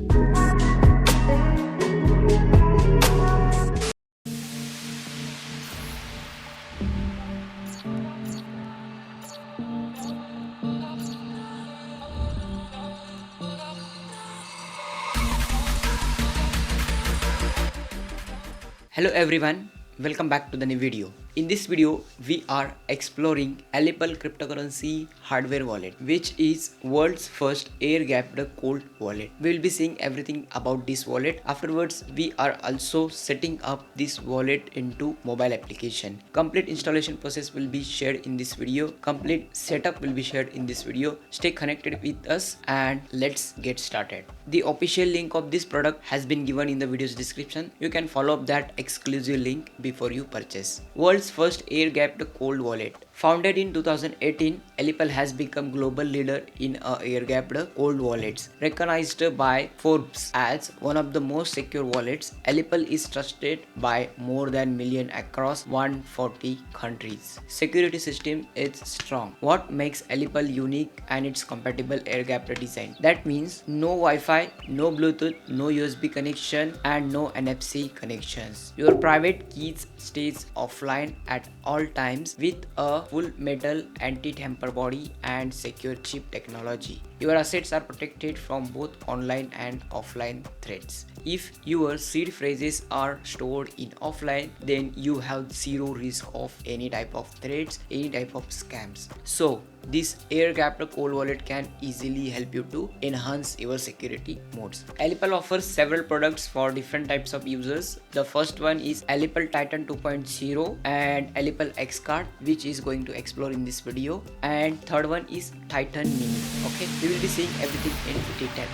Hello everyone, welcome back to the new video. In this video, we are exploring ELLIPAL cryptocurrency hardware wallet, which is world's first air-gapped cold wallet. We will be seeing everything about this wallet. Afterwards, we are also setting up this wallet into mobile application. Complete installation process will be shared in this video. Complete setup will be shared in this video. Stay connected with us and let's get started. The official link of this product has been given in the video's description. You can follow up that exclusive link before you purchase. World's first air-gapped cold wallet. Founded in 2018, ELLIPAL has become global leader in air-gapped cold wallets. Recognized by Forbes as one of the most secure wallets, ELLIPAL is trusted by more than million across 140 countries. Security system is strong. What makes ELLIPAL unique and its compatible air-gapped design? That means no Wi-Fi, no Bluetooth, no USB connection, and no NFC connections. Your private keys stays offline at all times with a full metal anti-tamper body and secure chip technology. Your assets are protected from both online and offline threats. If your seed phrases are stored in offline, then you have zero risk of any type of threats, any type of scams. So this air-gapped cold wallet can easily help you to enhance your security modes. ELLIPAL offers several products for different types of users. The first one is ELLIPAL Titan 2.0 and ELLIPAL X Card, which is going to explore in this video. And third one is Titan Mini. Okay, we will be seeing everything in detail.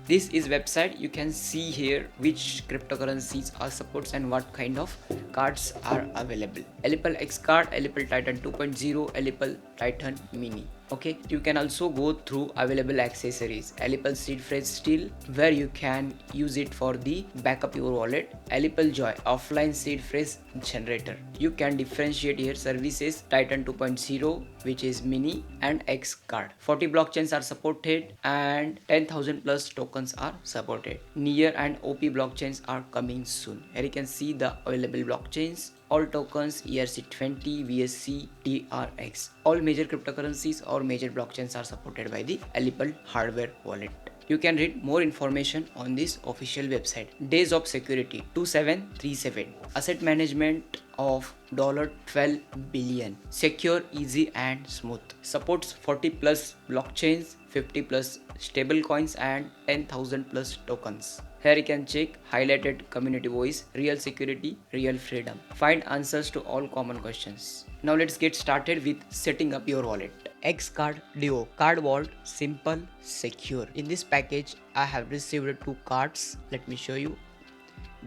This is website. You can see here which cryptocurrencies are supports and what kind of cards are available. ELLIPAL X Card, ELLIPAL Titan 2.0, ELLIPAL Titan Mini. Okay, you can also go through available accessories. ELLIPAL seed phrase still, where you can use it for the backup your wallet. ELLIPAL Joy, offline seed phrase generator. You can differentiate here services Titan 2.0, which is Mini, and X Card. 40 blockchains are supported and 10,000 plus tokens are supported. Near and OP blockchains are coming soon. Here you can see the available blockchains. All tokens ERC20, VSC, TRX. All major cryptocurrencies or major blockchains are supported by the ELLIPAL hardware wallet. You can read more information on this official website. Days of security 2737. Asset management of $12 billion. Secure, easy and smooth. Supports 40 plus blockchains, 50 plus stable coins and 10,000 plus tokens. Here you can check highlighted community voice, real security, real freedom. Find answers to all common questions. Now let's get started with setting up your wallet. X Card Duo Card Vault, simple, secure. In this package, I have received two cards. Let me show you.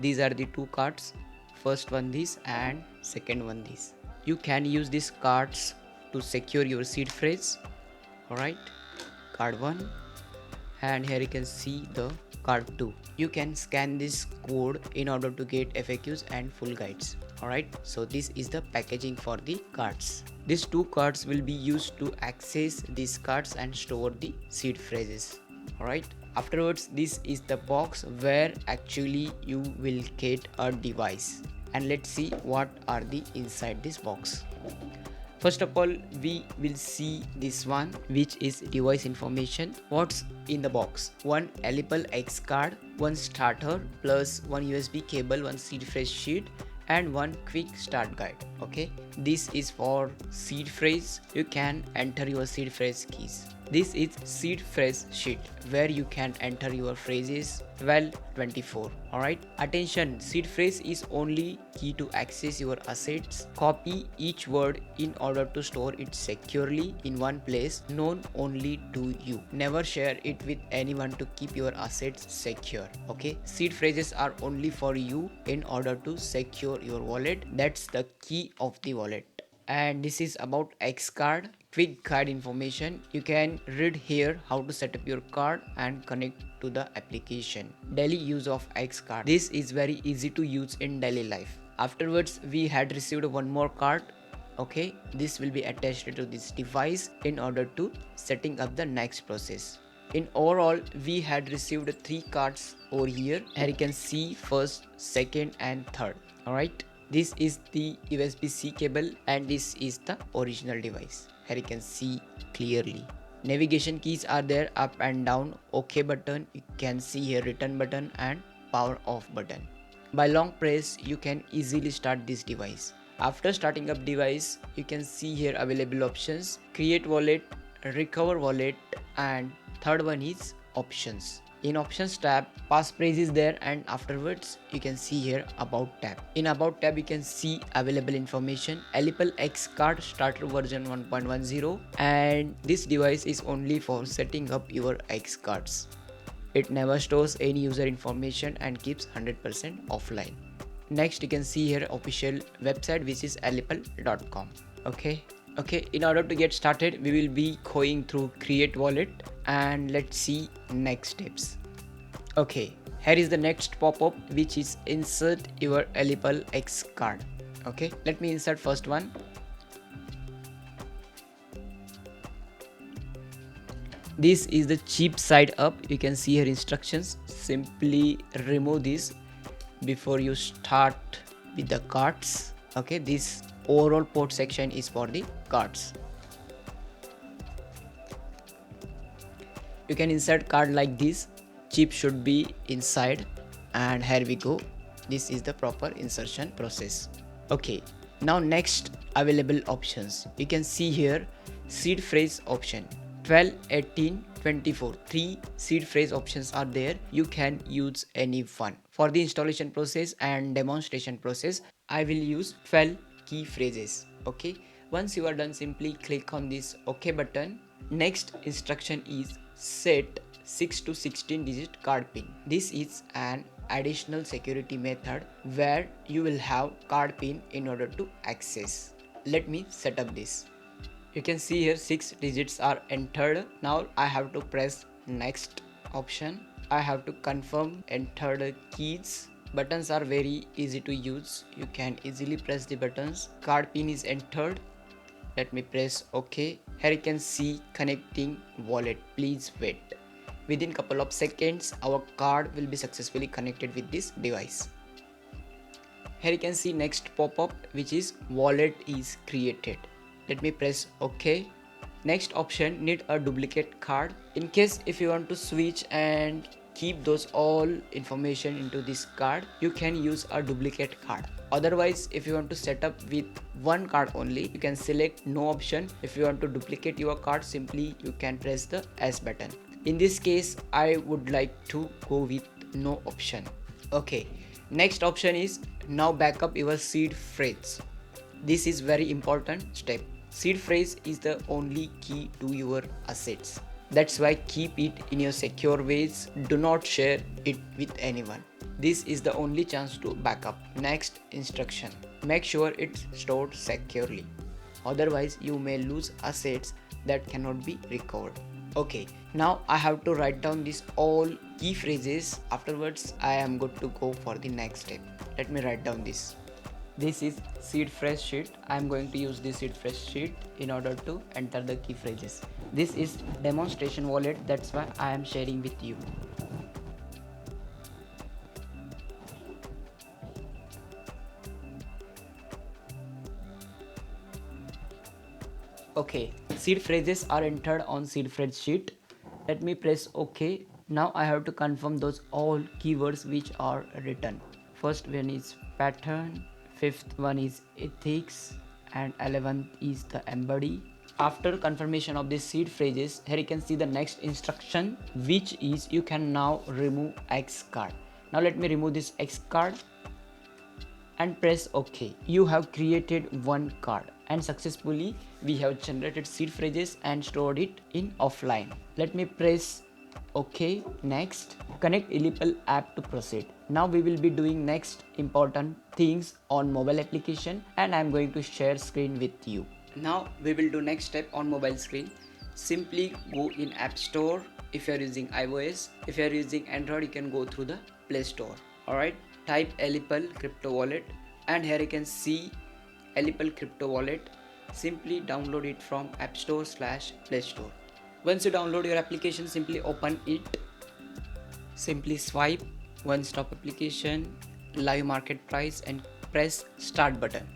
These are the two cards. First one this and second one this. You can use these cards to secure your seed phrase. Alright, card 1, and here you can see the card 2. You can scan this code in order to get FAQs and full guides. Alright, so this is the packaging for the cards. These two cards will be used to access these cards and store the seed phrases. Alright, afterwards this is the box where actually you will get a device, and let's see what are the inside this box. First of all, we will see this one, which is device information. What's in the box? One ELLIPAL X card, one starter plus one USB cable, one seed phrase sheet, and one quick start guide. Okay, this is for seed phrase. You can enter your seed phrase keys. This is seed phrase sheet where you can enter your phrases 24. Alright, attention, seed phrase is only key to access your assets. Copy each word in order to store it securely in one place known only to you. Never share it with anyone to keep your assets secure. Okay, seed phrases are only for you in order to secure your wallet. That's the key of the wallet. And this is about X card. Quick guide information. You can read here how to set up your card and connect to the application. Daily use of X card. This is very easy to use in daily life. Afterwards, we had received one more card. Okay, this will be attached to this device in order to setting up the next process. In overall, we had received 3 cards over here. Here you can see first, second and third. Alright, this is the USB-C cable and this is the original device. Here you can see clearly. Navigation keys are there, up and down. OK button, you can see here return button and power off button. By long press, you can easily start this device. After starting up device, you can see here available options: create wallet, recover wallet, and third one is options. In options tab, passphrase is there, and afterwards you can see here about tab. In about tab you can see available information: ELLIPAL X Card starter version 1.10, and this device is only for setting up your X cards. It never stores any user information and keeps 100% offline. Next you can see here official website, which is ellipal.com. Okay, in order to get started, we will be going through create wallet and let's see next steps. Okay, here is the next pop-up, which is insert your ELLIPAL X card. Okay, let me insert first one. This is the cheap side up. You can see here instructions. Simply remove this before you start with the cards. Okay, this overall port section is for the cards. You can insert card like this. Chip should be inside, and here we go. This is the proper insertion process. Okay, now next available options. You can see here seed phrase option 12, 18, 24. 3 seed phrase options are there. You can use any one. For the installation process and demonstration process, I will use 12 key phrases. Okay, once you are done, simply click on this OK button. Next instruction is set 6 to 16 digit card pin. This is an additional security method where you will have card pin in order to access. Let me set up this. You can see here 6 digits are entered. Now I have to press next option. I have to confirm entered keys. Buttons are very easy to use. You can easily press the buttons. Card pin is entered. Let me press OK. Here you can see connecting wallet. Please wait. Within couple of seconds, our card will be successfully connected with this device. Here you can see next pop-up, which is wallet is created. Let me press OK. Next option, need a duplicate card. In case if you want to switch and keep those all information into this card, you can use a duplicate card. Otherwise, if you want to set up with one card only, you can select no option. If you want to duplicate your card, simply you can press the S button. In this case, I would like to go with no option. Okay, next option is now backup your seed phrase. This is very important step. Seed phrase is the only key to your assets. That's why keep it in your secure ways. Do not share it with anyone. This is the only chance to backup. Next instruction. Make sure it's stored securely. Otherwise, you may lose assets that cannot be recovered. Okay, now I have to write down these all key phrases. Afterwards, I am good to go for the next step. Let me write down this. This is seed phrase sheet. I am going to use this seed phrase sheet in order to enter the key phrases. This is demonstration wallet. That's why I am sharing with you. Okay, seed phrases are entered on seed phrase sheet. Let me press OK. Now I have to confirm those all keywords which are written. First one is pattern, fifth one is ethics, and 11th is the embody. After confirmation of these seed phrases, here you can see the next instruction, which is you can now remove X card. Now let me remove this X card and press OK. You have created one card and successfully we have generated seed phrases and stored it in offline. Let me press OK. Next, connect ELLIPAL app to proceed. Now we will be doing next important things on mobile application, and I am going to share screen with you. Now we will do next step on mobile screen. Simply go in App Store if you are using iOS. If you are using Android, you can go through the Play Store. Alright, type ELLIPAL Crypto Wallet, and here you can see ELLIPAL Crypto Wallet. Simply download it from App Store / Play Store. Once you download your application, simply open it. Simply swipe one stop application, live market price, and press start button.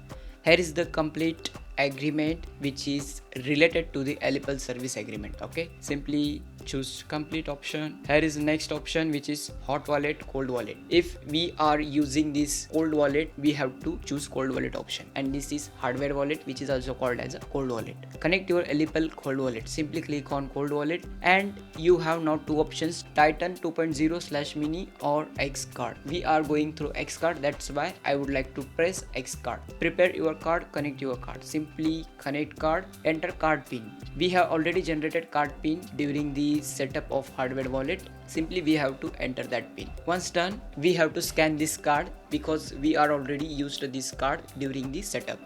Here is the complete agreement which is related to the ELLIPAL service agreement. Okay, simply choose complete option. Here is the next option, which is hot wallet, cold wallet. If we are using this cold wallet, we have to choose cold wallet option, and this is hardware wallet, which is also called as a cold wallet. Connect your ELLIPAL cold wallet. Simply click on cold wallet, and you have now two options, Titan 2.0 / mini or X card. We are going through X card, that's why I would like to press X card. Prepare your card, connect your card. Simply connect card, enter card pin. We have already generated card pin during the setup of hardware wallet. Simply we have to enter that pin. Once done, we have to scan this card because we are already used this card during the setup.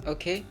Okay,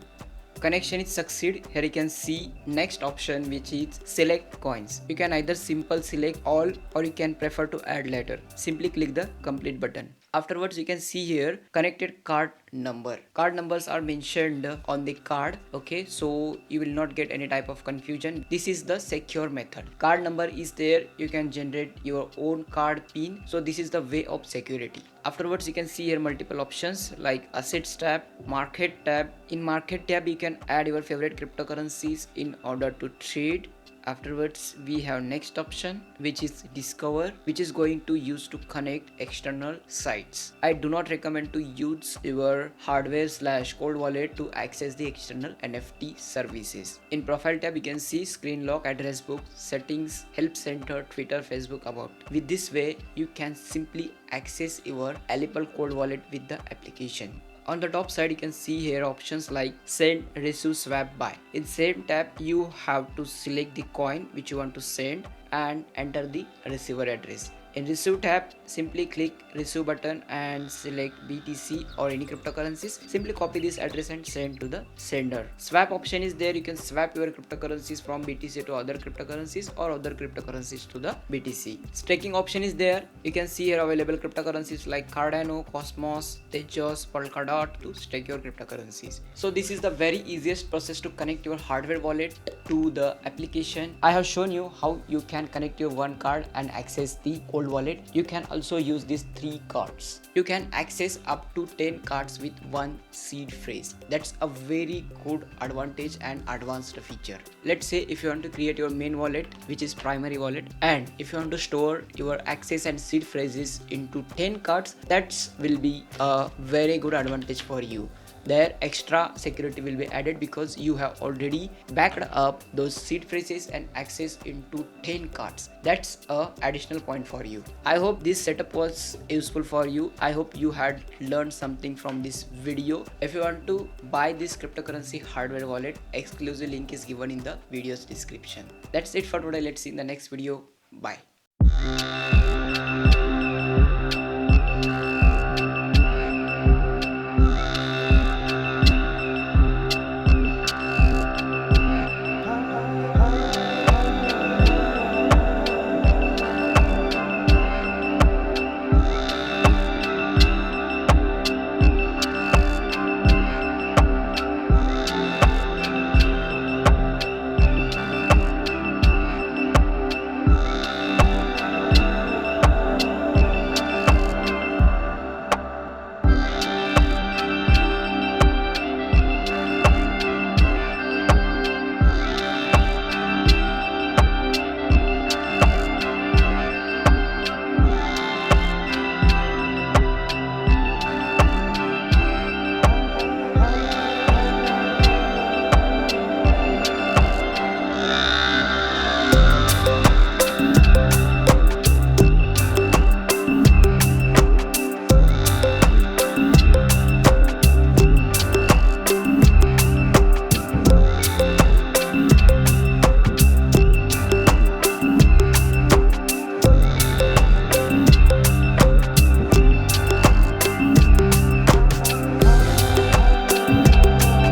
connection is succeed. Here you can see next option, which is select coins. You can either simple select all, or you can prefer to add later. Simply click the complete button. Afterwards, you can see here connected card number. Card numbers are mentioned on the card. Okay, so you will not get any type of confusion. This is the secure method. Card number is there. You can generate your own card pin. So this is the way of security. Afterwards, you can see here multiple options like assets tab, market tab. In market tab, you can add your favorite cryptocurrencies in order to trade. Afterwards, we have next option, which is discover, which is going to use to connect external sites. I do not recommend to use your hardware / cold wallet to access the external NFT services. In profile tab, you can see screen lock, address book, settings, help center, Twitter, Facebook, about. With this way, you can simply access your ELLIPAL cold wallet with the application. On the top side, you can see here options like send, receive, swap, buy. In same tab, you have to select the coin which you want to send and enter the receiver address. In receive tab, simply click receive button and select BTC or any cryptocurrencies. Simply copy this address and send to the sender. Swap option is there. You can swap your cryptocurrencies from BTC to other cryptocurrencies or other cryptocurrencies to the BTC. Staking option is there. You can see here available cryptocurrencies like Cardano, Cosmos, Tejos, Polkadot to stake your cryptocurrencies. So this is the very easiest process to connect your hardware wallet to the application. I have shown you how you can connect your one card and access the cold wallet. You can also use these 3 cards. You can access up to 10 cards with one seed phrase. That's a very good advantage and advanced feature. Let's say if you want to create your main wallet, which is primary wallet, and if you want to store your access and seed phrases into 10 cards, that will be a very good advantage for you. There extra security will be added because you have already backed up those seed phrases and access into 10 cards. That's a additional point for you. I hope this setup was useful for you. I hope you had learned something from this video. If you want to buy this cryptocurrency hardware wallet, exclusive link is given in the video's description. That's it for today. Let's see in the next video. Bye.